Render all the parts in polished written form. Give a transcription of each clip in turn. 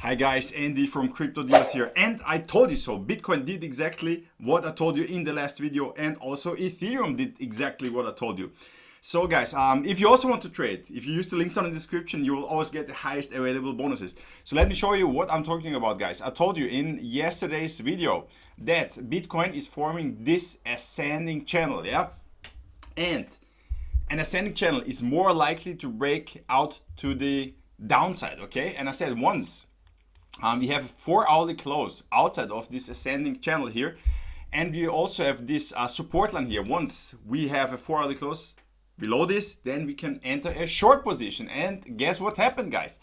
Hi guys, Andy from Crypto Deals here, and I told you so. Bitcoin did exactly what I told you in the last video, and also Ethereum did exactly what I told you. So guys, if you also want to trade, if you use the links down in the description, you will always get the highest available bonuses. So let me show you what I'm talking about, guys. I told you in yesterday's video that Bitcoin is forming this ascending channel, yeah? And an ascending channel is more likely to break out to the downside, okay? And I said once we have a 4-hourly close outside of this ascending channel here, and we also have this support line here. Once we have a 4-hourly close below this, then we can enter a short position. And guess what happened, guys?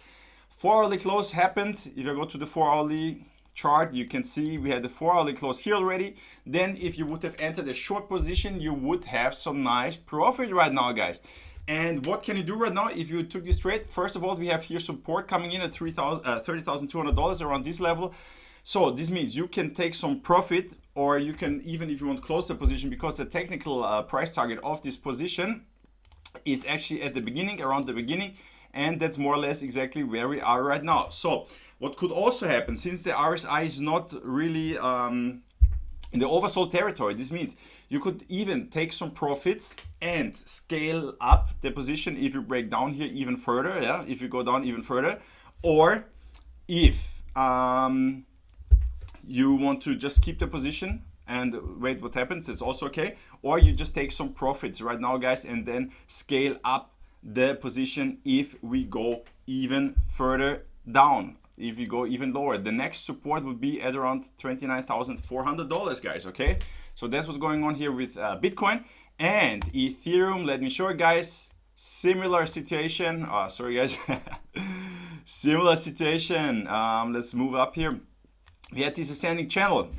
4-hourly close happened. If I go to the 4-hourly chart, you can see we had the 4-hourly close here already. Then if you would have entered a short position, you would have some nice profit right now, guys. And what can you do right now if you took this trade? First of all, we have here support coming in at $30,200 around this level. So this means you can take some profit, or you can, even if you want to close the position, because the technical price target of this position is actually at the beginning, around the beginning, and that's more or less exactly where we are right now. So what could also happen, since the RSI is not really in the oversold territory, this means you could even take some profits and scale up the position if you break down here even further, yeah, if you go down even further, or if you want to just keep the position and wait what happens, it's also okay. Or you just take some profits right now, guys, and then scale up the position if we go even further down. If you go even lower, the next support would be at around $29,400, guys. Okay, so that's what's going on here with Bitcoin and Ethereum. Let me show you guys. Similar situation. Sorry guys. Similar situation. Let's move up here. We had this ascending channel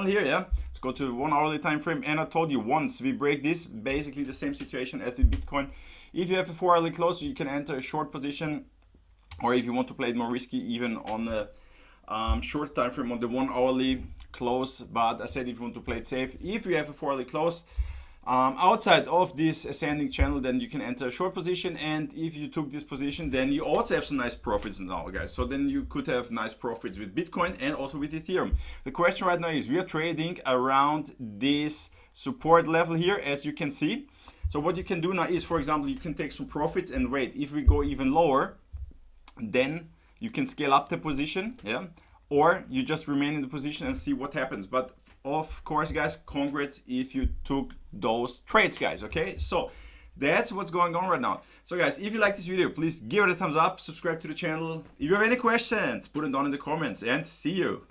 here, yeah. Let's go to the 1-hourly time frame, and I told you once we break this, basically the same situation as with Bitcoin. If you have a 4-hourly close, you can enter a short position, or if you want to play it more risky, even on the short time frame on the 1-hourly close. But I said if you want to play it safe, if you have a 4-hourly close outside of this ascending channel, then you can enter a short position. And if you took this position, then you also have some nice profits now, guys. So then you could have nice profits with Bitcoin and also with Ethereum. The question right now is we are trading around this support level here, as you can see. So what you can do now is, for example, you can take some profits and wait. If we go even lower, then you can scale up the position, yeah, or you just remain in the position and see what happens. But of course, guys, congrats if you took those trades, guys. Okay, so that's what's going on right now. So guys, if you like this video, please give it a thumbs up, subscribe to the channel. If you have any questions, put them down in the comments, and see you.